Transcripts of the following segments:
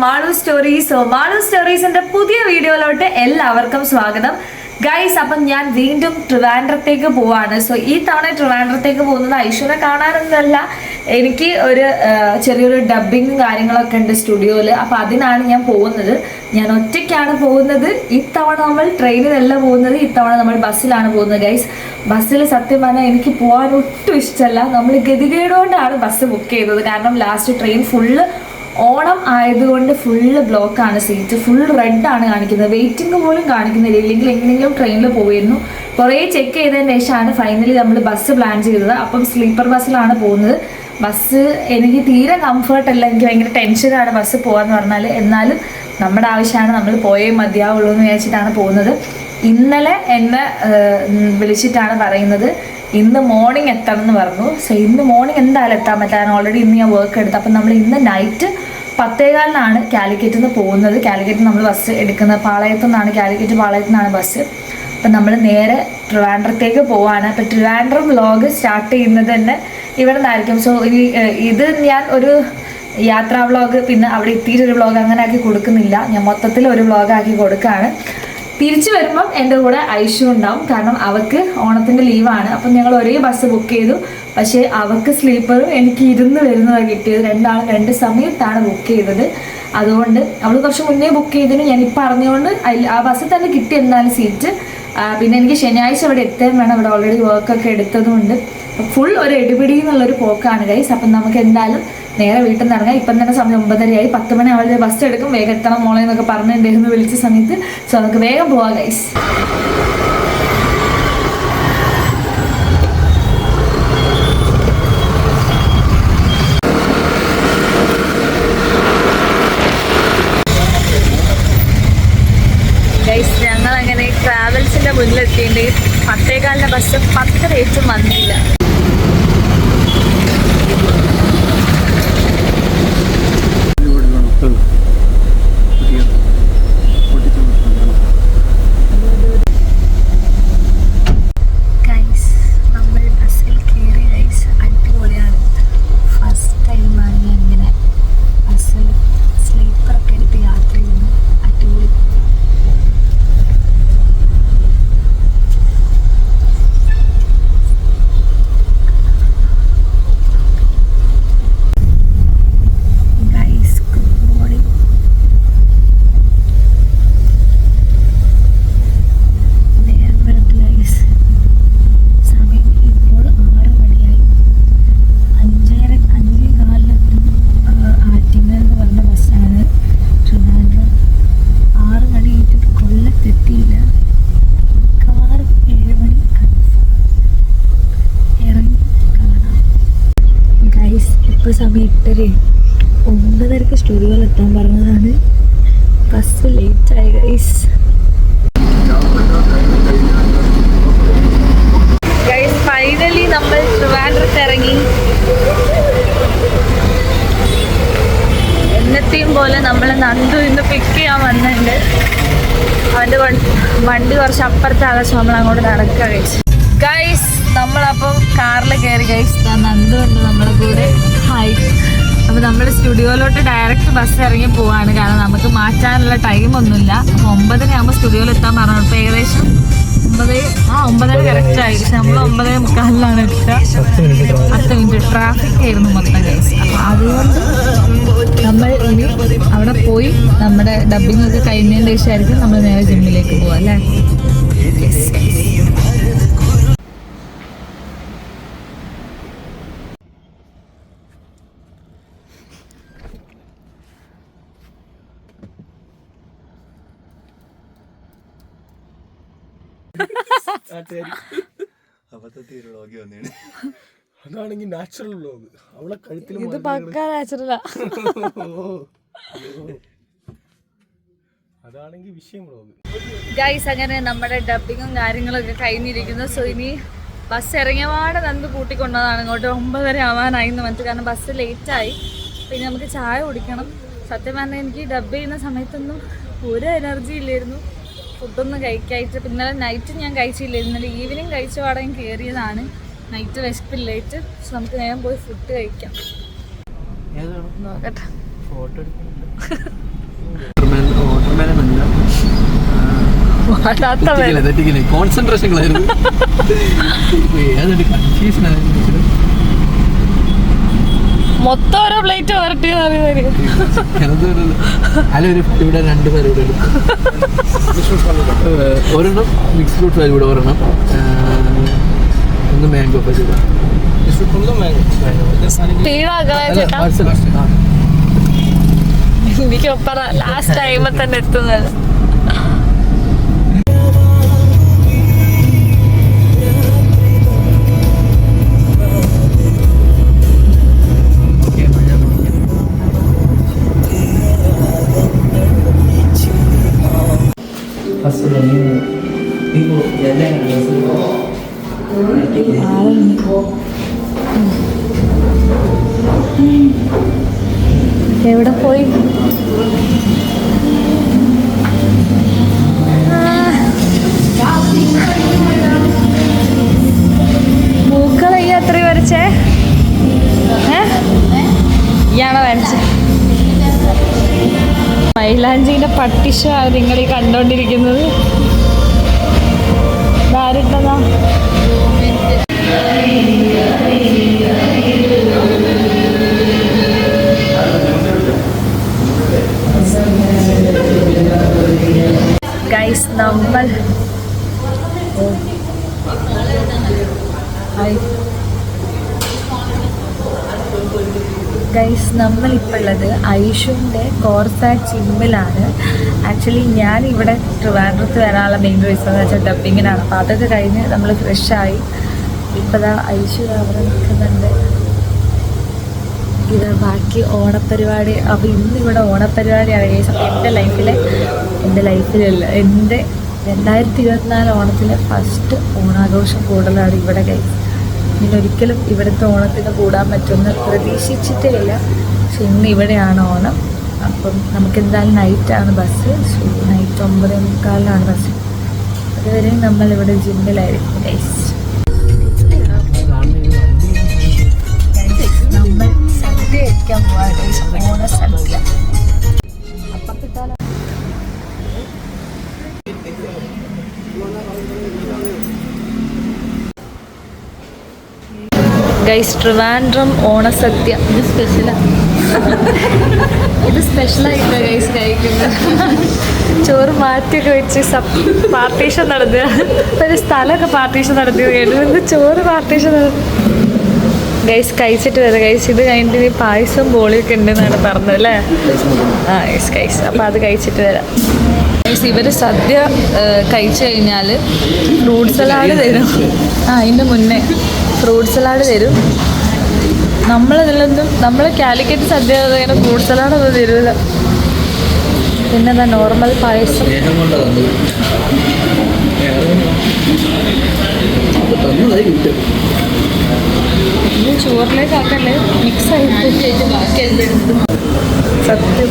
Malu stories. Malu സ്റ്റോറീസിന്റെ പുതിയ വീഡിയോയിലോട്ട് എല്ലാവർക്കും സ്വാഗതം ഗൈസ്. അപ്പം ഞാൻ വീണ്ടും ട്രിവാൻഡ്രത്തേക്ക് പോവാണ്. സോ ഈ തവണ ട്രിവാൻഡ്രത്തേക്ക് പോകുന്നത് ഐശ്വര്യ കാണാനൊന്നുമല്ല, എനിക്ക് ഒരു ചെറിയൊരു ഡബിങ്ങും കാര്യങ്ങളൊക്കെ ഉണ്ട് സ്റ്റുഡിയോയിൽ. അപ്പം അതിനാണ് ഞാൻ പോകുന്നത്. ഞാൻ ഒറ്റയ്ക്കാണ് പോകുന്നത്. ഇത്തവണ നമ്മൾ ട്രെയിനിലല്ല പോകുന്നത്, ഇത്തവണ നമ്മൾ ബസ്സിലാണ് പോകുന്നത് ഗൈസ്. ബസ്സിൽ സത്യം പറഞ്ഞാൽ എനിക്ക് പോകാൻ ഒട്ടും ഇഷ്ടമല്ല. നമ്മൾ ഗതികേടുകൊണ്ടാണ് ബസ് ബുക്ക് ചെയ്തത്. കാരണം ലാസ്റ്റ് ട്രെയിൻ ഫുള്ള് ഓണം ആയതുകൊണ്ട് ഫുള്ള് ബ്ലോക്കാണ്, സീറ്റ് ഫുൾ റെഡാണ് കാണിക്കുന്നത്, വെയിറ്റിംഗ് പോലും കാണിക്കുന്നില്ല. ഇല്ലെങ്കിൽ എങ്ങനെയെങ്കിലും ട്രെയിനിൽ പോയിരുന്നു. കുറേ ചെക്ക് ചെയ്തതിന് ശേഷമാണ് ഫൈനലി നമ്മൾ ബസ് പ്ലാൻ ചെയ്തത്. അപ്പം സ്ലീപ്പർ ബസ്സിലാണ് പോകുന്നത്. ബസ് എനിക്ക് തീരെ കംഫർട്ടല്ല, എനിക്ക് ഭയങ്കര ടെൻഷനാണ് ബസ് പോകാന്ന് പറഞ്ഞാൽ. എന്നാലും നമ്മുടെ ആവശ്യമാണ്, നമ്മൾ പോയേ മതിയാവുള്ളൂ എന്ന് വിചാരിച്ചിട്ടാണ് പോകുന്നത്. ഇന്നലെ എന്നെ വിളിച്ചിട്ടാണ് പറയുന്നത് ഇന്ന് മോർണിംഗ് എത്തണം എന്ന് പറഞ്ഞു. സോ ഇന്ന് മോർണിംഗ് എന്തായാലും എത്താൻ പറ്റാൻ ഓൾറെഡി ഇന്ന് ഞാൻ വർക്ക് എടുത്തു. അപ്പം നമ്മൾ ഇന്ന് നൈറ്റ് 10:15 കാലിക്കറ്റിൽ നിന്ന് പോകുന്നത്. കാലിക്കറ്റിൽ നമ്മൾ ബസ് എടുക്കുന്നത് പാളയത്തു നിന്നാണ്, കാലിക്കറ്റ് പാളയത്തു നിന്നാണ് ബസ്. അപ്പം നമ്മൾ നേരെ ട്രിവാൻഡ്രത്തേക്ക് പോവാണ്. അപ്പം ട്രിവാൻഡ്രം വ്ലോഗ് സ്റ്റാർട്ട് ചെയ്യുന്നത് തന്നെ ഇവിടെ നിന്നായിരിക്കും. സോ ഇത് ഞാൻ ഒരു യാത്രാ വ്ലോഗ്, പിന്നെ അവിടെ എത്തിയിട്ടൊരു വ്ലോഗ് അങ്ങനെ ആക്കി കൊടുക്കുന്നില്ല. ഞാൻ മൊത്തത്തിൽ ഒരു വ്ലോഗാക്കി കൊടുക്കുകയാണ്. തിരിച്ചു വരുമ്പം എൻ്റെ കൂടെ ഐഷു ഉണ്ടാവും, കാരണം അവൾക്ക് ഓണത്തിൻ്റെ ലീവാണ്. അപ്പം ഞങ്ങൾ ഒരേ ബസ് ബുക്ക് ചെയ്തു. പക്ഷേ അവൾക്ക് സ്ലീപ്പറും എനിക്ക് ഇരുന്ന് വരുന്നതാണ് കിട്ടിയത്. രണ്ടാളും രണ്ട് സമയത്താണ് ബുക്ക് ചെയ്തത്. അതുകൊണ്ട് അവൾ കുറച്ച് മുന്നേ ബുക്ക് ചെയ്തതിന് ഞാനിപ്പോൾ അറിഞ്ഞുകൊണ്ട് ആ ബസ്സിൽ തന്നെ കിട്ടി എന്നാലും സീറ്റ്. പിന്നെ എനിക്ക് ശനിയാഴ്ച അവിടെ എത്താൻ വേണം, ഇവിടെ ഓൾറെഡി വർക്കൊക്കെ എടുത്തതുകൊണ്ട് ഫുൾ ഒരു എടുപിടി എന്നുള്ളൊരു പോക്കാണ് ഗൈസ്. അപ്പം നമുക്ക് എന്തായാലും നേരെ വീട്ടിൽ നിന്ന് ഇറങ്ങാം. ഇപ്പം തന്നെ സമയം 9:30 10 മണി ആവുമ്പോൾ ബസ് എടുക്കും. വേഗം എത്തണം മോളെ എന്നൊക്കെ പറഞ്ഞിട്ടുണ്ടായിരുന്നു വിളിച്ച സമയത്ത്. സോ നമുക്ക് വേഗം പോവാം ഗൈസ്. ഗൈസ് ഞങ്ങൾ അങ്ങനെ ട്രാവൽസിൻ്റെ മുന്നിലെത്തിയിട്ട് 10:15 ബസ് 10:10 വന്നില്ല. സമയം 8:30 സ്റ്റുഡിയോയിൽ എത്താൻ പറഞ്ഞതാണ്. ബസ് ലേറ്റായി ഗൈസ്. ഫൈനലി നമ്മൾ ട്രിവാൻഡ്രത്ത് ഇറങ്ങി. എന്നത്തെയും പോലെ നമ്മൾ നന്ദു ഇന്ന് പിക്ക് ചെയ്യാൻ വന്നിട്ടുണ്ട്. അവൻ്റെ വണ്ടി കുറച്ച് അപ്പുറത്താണ്. നമ്മൾ അങ്ങോട്ട് നടക്കുക ഗൈസ്. നമ്മളപ്പം കാറിൽ കയറി ഗൈസ്. നന്ദു ഉണ്ട് നമ്മുടെ കൂടെ. ഹായ്. അപ്പോൾ നമ്മൾ സ്റ്റുഡിയോയിലോട്ട് ഡയറക്റ്റ് ബസ് ഇറങ്ങി പോവാണ്, കാരണം നമുക്ക് മാറ്റാനുള്ള ടൈമൊന്നുമില്ല. അപ്പോൾ 9:30 ആകുമ്പോൾ സ്റ്റുഡിയോയിൽ എത്താൻ പറഞ്ഞു. ഇപ്പോൾ ഏകദേശം 9:30 കറക്റ്റായി. പക്ഷെ നമ്മൾ 9:45 എത്തുക. 10 മിനിറ്റ് ട്രാഫിക് ആയിരുന്നു മൊത്തം ഗൈസ്. അപ്പോൾ അതുകൊണ്ട് നമ്മൾ ഇനി അവിടെ പോയി നമ്മുടെ ഡബിങ് ഒക്കെ കഴിഞ്ഞതിന് ശേഷമായിരിക്കും നമ്മൾ നേരെ ജിമ്മിലേക്ക് പോവാം അല്ലേ. അതാണെങ്കിൽ നാച്ചുറൽ വ്ലോഗ്. അവളെ കഴുത്തിൽ ഇത് പക്കാ നാച്ചുറലാ. അതാണെങ്കിൽ വിഷയം വ്ലോഗ്. ഗൈസ് അങ്ങനെ നമ്മുടെ ഡബിങ്ങും കാര്യങ്ങളൊക്കെ കഴിഞ്ഞിരിക്കുന്നു. സോ ഇനി ബസ് ഇറങ്ങിയപാടെ നന്ദു കൂട്ടിക്കൊണ്ടതാണ് ഇങ്ങോട്ട്. 9:30 ആവാനായി എന്ന് പറഞ്ഞിട്ട്, കാരണം ബസ് ലേറ്റായി. പിന്നെ നമുക്ക് ചായ കുടിക്കണം. സത്യം പറഞ്ഞാൽ എനിക്ക് ഡബ് ചെയ്യുന്ന സമയത്തൊന്നും ഒരു എനർജി ഇല്ലായിരുന്നു. ഫുഡൊന്നും കഴിക്കായിട്ട്. ഇന്നലെ നൈറ്റ് ഞാൻ കഴിച്ചില്ല, ഇന്നലെ ഈവനിങ് കഴിച്ച പാടെ കയറിയതാണ്. നൈറ്റ് വിശപ്പില്ലേറ്റ്. സോ നമുക്ക് നേരം പോയി ഫുഡ് കഴിക്കാം. നോക്കട്ടെ. ഫോട്ടോ എടുക്കുന്നുണ്ട്. കോൺസെൻട്രേഷൻ കൺഫ്യൂഷൻ മൊത്തം ഓരോ പ്ലേറ്റ് വരട്ടി അല്ല ഒരു ഇവിടെ 2 പേരുടെ എടുക്കും ഒരെണ്ണം മിക്സ് ഫ്രൂട്ട് ഫലൂഡ ഒരെണ്ണം ഒന്ന് മാംഗോ ഫലൂഡ എനിക്കൊപ്പം ലാസ്റ്റ് ടൈമിൽ തന്നെ എത്തുന്നത്. എവിടെ പോയി? മൂക്കളയ്യ എത്ര വരച്ചേ? ഇയാണോ വരച്ചേ? മൈലാഞ്ചിന്റെ പട്ടിഷാണ് നിങ്ങൾ ഈ കണ്ടോണ്ടിരിക്കുന്നത്. ആരിട്ടതാ? ഗൈസ് നമ്മൾ നമ്മളിപ്പോൾ ഉള്ളത് ഐഷുവിൻ്റെ കോർസാറ്റ് ജിമ്മിലാണ്. ആക്ച്വലി ഞാൻ ഇവിടെ ട്രിവാൻഡ്രത്ത് വരാനുള്ള മെയിൻ റീസൺ എന്ന് വെച്ചാൽ ഡബ്ബിങ്ങിനാണ്. അപ്പോൾ അതൊക്കെ കഴിഞ്ഞ് നമ്മൾ ഫ്രഷായി ഇപ്പോൾ ഐഷു അവിടെ നിൽക്കുന്നുണ്ട്. ഇത് ബാക്കി ഓണപ്പരിപാടി. അപ്പോൾ ഇന്നിവിടെ ഓണപ്പരിപാടിയാണ് ഗൈസ്. അപ്പോൾ എൻ്റെ ലൈഫിലല്ല, എൻ്റെ 2024 ഓണത്തിലെ ഫസ്റ്റ് ഓണാഘോഷം കൂടുതലാണ് ഇവിടെ ഗൈസ്. പിന്നെ ഒരിക്കലും ഇവിടുത്തെ ഓണത്തിന് കൂടാൻ പറ്റുമെന്ന് പ്രതീക്ഷിച്ചിട്ടേ ഇല്ല. പക്ഷെ ഇന്ന് ഇവിടെയാണ് ഓണം. അപ്പം നമുക്ക് എന്തായാലും നൈറ്റാണ് ബസ്. Night 9:45 bus. അതുവരെ നമ്മളിവിടെ ജിമ്മിലായിരിക്കും ഗൈസ്. നമ്മൾ സദ്യ കഴിക്കാൻ പോവാ ഗൈസ്. ഓണസദ്യ. അപ്പത്തിട്ടാലോ ഗൈസ്, ട്രിവാൻഡ്രം ഓണസദ്യ. ഇത് സ്പെഷ്യലായിട്ടാണ് ഗൈസ് കഴിക്കുന്നത്. ചോറ് മാറ്റിയൊക്കെ വെച്ച് പാർട്ടീഷൻ നടത്തുക. ഒരു സ്ഥലമൊക്കെ പാർട്ടീഷൻ നടത്തി കേട്ടു. ചോറ് പാർട്ടീഷൻ നടത്തി ഗൈസ്. കഴിച്ചിട്ട് വരാം ഗൈസ്. ഇത് കഴിഞ്ഞിട്ട് ഈ പായസം ബോളിയൊക്കെ ഉണ്ടെന്നാണ് പറഞ്ഞത് അല്ലേ? ആ ഗൈസ് ഗൈസ്. അപ്പോൾ അത് കഴിച്ചിട്ട് വരാം ഗൈസ്. ഇവർ സദ്യ കഴിച്ചു കഴിഞ്ഞാൽ ഫ്രൂട്ട് സലാഡ് തരും. അതിൻ്റെ മുന്നേ ഫ്രൂട്ട് സലാഡ് തരും. നമ്മൾ കാലിക്കറ്റ് സദ്യ ഇങ്ങനെ ഫ്രൂട്ട് സലാഡൊന്നും തരില്ല. പിന്നെന്താ നോർമൽ പായസം. ചോറിലേക്ക് ആക്കല്ലേ, മിക്സ് ആയിട്ട് സത്യം.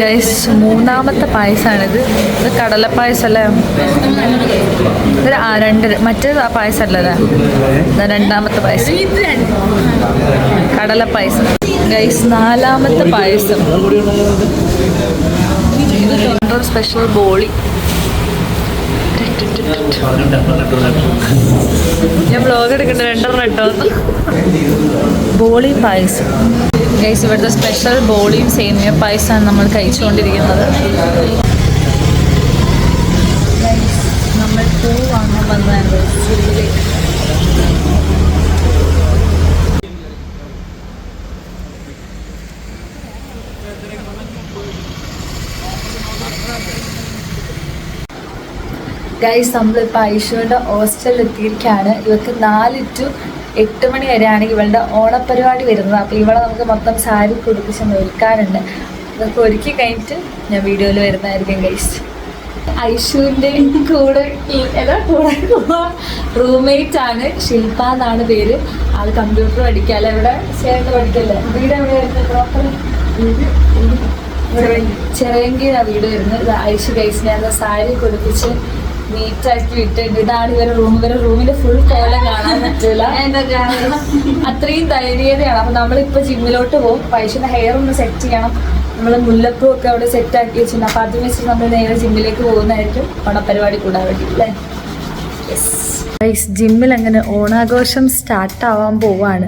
ഗൈസ്, 3ാമത്തെ പായസമാണിത്. ഇത് കടലപ്പായസം അല്ലേ? ഇത് 2 മറ്റേത് ആ പായസം അല്ലല്ലേ? 2ാമത്തെ പായസം കടലപ്പായസം. ഗൈസ്, 4ാമത്തെ പായസം. ഇത് ട്രിവാൻഡ്രം സ്പെഷ്യൽ ബോളി. ഞാൻ ബ്ലോഗ് എടുക്കണ്ട 2 ഇട്ടോ. ബോളി പായസം ഗൈസ്. ഇവിടുത്തെ സ്പെഷ്യൽ ബോളിയും സേമിയ പായസമാണ് നമ്മൾ കഴിച്ചുകൊണ്ടിരിക്കുന്നത്. നമ്മൾ പൂ വാങ്ങാൻ വന്നതാണ്. ഗൈസ്, നമ്മളിപ്പോൾ ഐഷുവിൻ്റെ ഹോസ്റ്റലിൽ എത്തിയിരിക്കുകയാണ്. ഇവർക്ക് 4 to 8 മണി വരെയാണ് ഇവളുടെ ഓണപ്പരിപാടി വരുന്നത്. അപ്പോൾ ഇവളെ നമുക്ക് മൊത്തം സാരി കുടിപ്പിച്ച് ഒരുക്കാനുണ്ട്. അതൊക്കെ ഒരുക്കി കഴിഞ്ഞിട്ട് ഞാൻ വീഡിയോയിൽ വരുന്നതായിരിക്കും ഗൈസ്. ഐഷുവിൻ്റെ കൂടെ റൂംമേറ്റ് ആണ് ശില്പ എന്നാണ് പേര്. ആൾ കമ്പ്യൂട്ടർ പഠിക്കാല്ല. ഇവിടെ ചേർന്ന് പഠിക്കല്ലേ? വീട് എവിടെയായിരുന്നു? പ്രോപ്പർ ചിറയങ്കിയാണ് വീട് വരുന്നത്. ഐഷു ഗൈസ് ഞാൻ സാരി കുടിപ്പിച്ച് നീറ്റാക്കി ഇട്ടിട്ട് ഇതാണ് ഇവരുടെ റൂമിന്റെ ഫുൾ കോലം കാണാൻ പറ്റില്ല. അത്രയും ദയനീയതയാണ്. അപ്പൊ നമ്മളിപ്പോ ജിമ്മിലോട്ട് പോകും. പൈസയുടെ ഹെയർ ഒന്ന് സെറ്റ് ചെയ്യണം. നമ്മൾ മുല്ലപ്പൂ ഒക്കെ അവിടെ സെറ്റ് ആക്കി വെച്ചിട്ടുണ്ട്. അപ്പൊ അത് വെച്ചിട്ട് നമ്മൾ നേരെ ജിമ്മിലേക്ക് പോകുന്നതായിരിക്കും ഓണപരിപാടി കൂടാൻ വേണ്ടി അല്ലേ. ജിമ്മിൽ അങ്ങനെ ഓണാഘോഷം സ്റ്റാർട്ട് ആവാൻ പോവാണ്.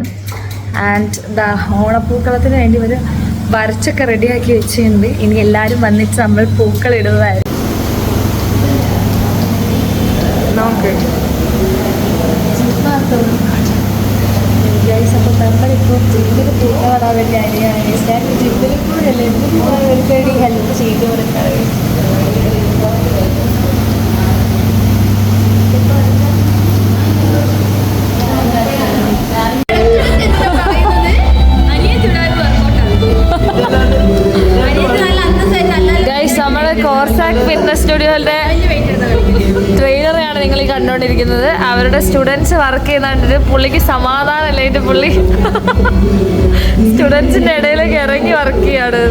ആൻഡ് എന്താ ഓണപ്പൂക്കളത്തിന് വേണ്ടി ഒരു വരച്ചൊക്കെ റെഡിയാക്കി വെച്ചിട്ടുണ്ട്. ഇനി എല്ലാവരും വന്നിട്ട് നമ്മൾ പൂക്കൾ ഇടുന്നതായിരിക്കും. നോക്ക് അപ്പോൾ നമ്മളിപ്പോൾ ജിമ്മിൽ പൂക്കളാൻ വേണ്ടി അരിയാണ്. ഞാൻ ജിമ്മിൽ കൂടെയല്ലേ ഒരു പേടി ഹെൽപ്പ് ചെയ്ത് കൊടുക്കാറ്. നമ്മുടെ കോർസാക് ഫിറ്റ്നസ് സ്റ്റുഡിയോയുടെ ട്രെയിനറെയാണ് നിങ്ങൾ ഈ കണ്ടുകൊണ്ടിരിക്കുന്നത്. അവരുടെ സ്റ്റുഡൻസ് വർക്ക് ചെയ്യുന്നുണ്ട്. പുള്ളിക്ക് സമാധാനമല്ലായിട്ട് പുള്ളി സ്റ്റുഡൻസിന്റെ ഇടയിലേക്ക് ഇറങ്ങി വർക്ക് ചെയ്യാണ്.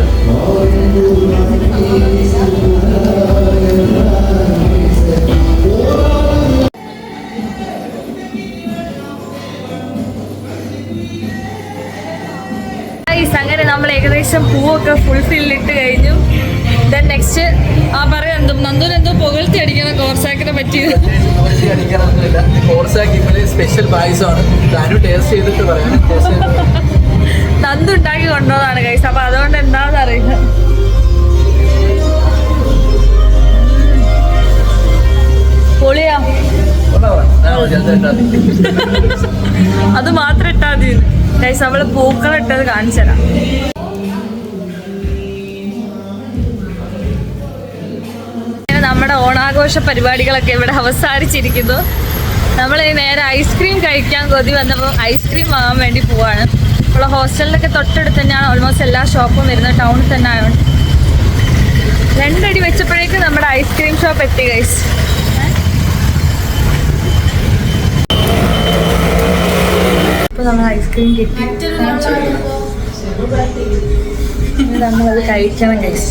അങ്ങനെ നമ്മൾ ഏകദേശം പൂവൊക്കെ ഫുൾഫില്ലിട്ട് കഴിഞ്ഞു. ദെൻ നെക്സ്റ്റ് പറയാം നന്ദുനെന്തോ പുകഴ്ത്തി അടിക്കണം കോർസാക്കിനെ പറ്റിയത്. സ്പെഷ്യൽ പായസമാണ്. ടേസ്റ്റ് ചെയ്തിട്ട് പറയാം. നന്ദു ഉണ്ടാക്കി കൊണ്ടുപോയതാണ് ഗൈസ്. അപ്പൊ അതുകൊണ്ട് എന്താണെന്ന് അറിയില്ല. പൊളിയാ. അത് മാത്രം ഇട്ടാ മതി ഗൈസ്. നമ്മള് പൂക്കൾ ഇട്ടത് കാണിച്ചു തരാം. നമ്മുടെ ഓണാഘോഷ പരിപാടികളൊക്കെ ഇവിടെ അവസാനിച്ചിരിക്കുന്നു. നമ്മൾ നേരെ ഐസ്ക്രീം കഴിക്കാൻ കൊതി വന്നപ്പോൾ ഐസ്ക്രീം വാങ്ങാൻ വേണ്ടി പോവാണ്. ഇപ്പോൾ ഹോസ്റ്റലിലൊക്കെ തൊട്ടടുത്ത് തന്നെയാണ് ഓൾമോസ്റ്റ് എല്ലാ ഷോപ്പും വരുന്നത്. ടൗണിൽ തന്നെ ആയതുകൊണ്ട് 2 അടി വെച്ചപ്പോഴേക്കും നമ്മുടെ ഐസ്ക്രീം ഷോപ്പ് എത്തി ഗൈസ്. ഇപ്പോൾ നമ്മൾ ഐസ്ക്രീം കിട്ടി. നമ്മളത് കഴിക്കണം ഗൈസ്.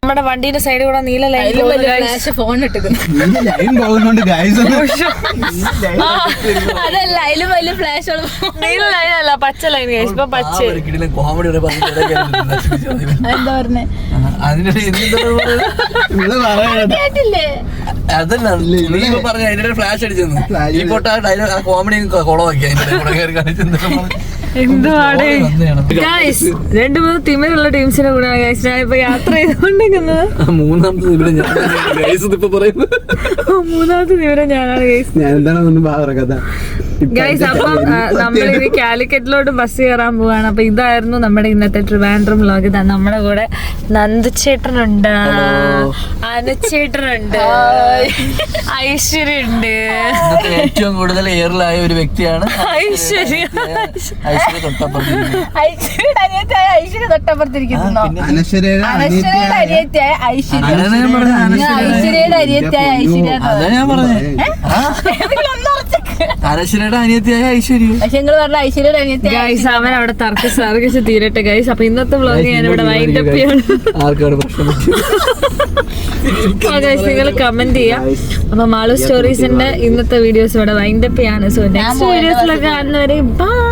നമ്മുടെ വണ്ടീന്റെ സൈഡിൽ കൂടെ നീല ലൈൻ ഫോൺ അതല്ല അതിലും വലിയ ഫ്ലാഷ് നീല ലൈൻ അല്ല പച്ച ലൈൻ ഇപ്പൊ പച്ച. എന്താ പറഞ്ഞേ? അതല്ല പറഞ്ഞ അതിന്റെ ഫ്ലാഷ് അടിച്ചെന്ന് ഈ പൊട്ട കോമഡി കുളമാക്കി എന്തുവാടേ 2-3 തിമിലുള്ള ടീംസിന്റെ കൂടെ ഞാനിപ്പോ യാത്ര ചെയ്തുകൊണ്ടിരിക്കുന്നത്. മൂന്നാമത്തെ തിമിരം ഞാനാണ് ഗൈസ്. അപ്പം നമ്മളിനി കാലിക്കറ്റിലോട്ട് ബസ് കയറാൻ പോവാണ്. അപ്പൊ ഇതായിരുന്നു നമ്മുടെ ഇന്നത്തെ ട്രിവാൻഡ്രം വ്ലോഗ്. നമ്മുടെ കൂടെ നന്ദുചേട്ടനുണ്ട്, അനുചേട്ടനുണ്ട്, ഐശ്വര്യ ഉണ്ട്. ഏറ്റവും കൂടുതൽ എയറിലായ ഒരു വ്യക്തിയാണ് ഐശ്വര്യ. ഐശ്വര്യയുടെ തൊട്ടപ്പുറത്തിരിക്കുന്നു. ഐശ്വര്യയുടെ അനിയത്തിയായ ഐശ്വര്യ. അതാ ഞാൻ പറഞ്ഞേ. അനശ്വരയുടെ അനിയത്തിയായ ഐശ്വര്യ. പക്ഷെ നിങ്ങൾ പറഞ്ഞ ഐശ്വര്യയുടെ അനിയത്തിയായ ഗൈസ് അവൻ അവിടെ തർക്കിച്ച് തീരട്ടെ ഗൈസ്. അപ്പൊ ഇന്നത്തെ വ്ലോഗ് ഞാൻ ഇവിടെ വൈൻഡപ്പ് ചെയ്യാണ്. ആർക്കാണ് പ്രശ്നം? നിങ്ങൾ കമന്റ് ചെയ്യാം. അപ്പൊ മാളു സ്റ്റോറീസിന്റെ ഇന്നത്തെ വീഡിയോസ് ഇവിടെ വൈൻഡപ്പ് ചെയ്യാണ്. സോ നെക്സ്റ്റ് വീഡിയോസിലൊക്കെ കാണുന്നവരെ ബൈ.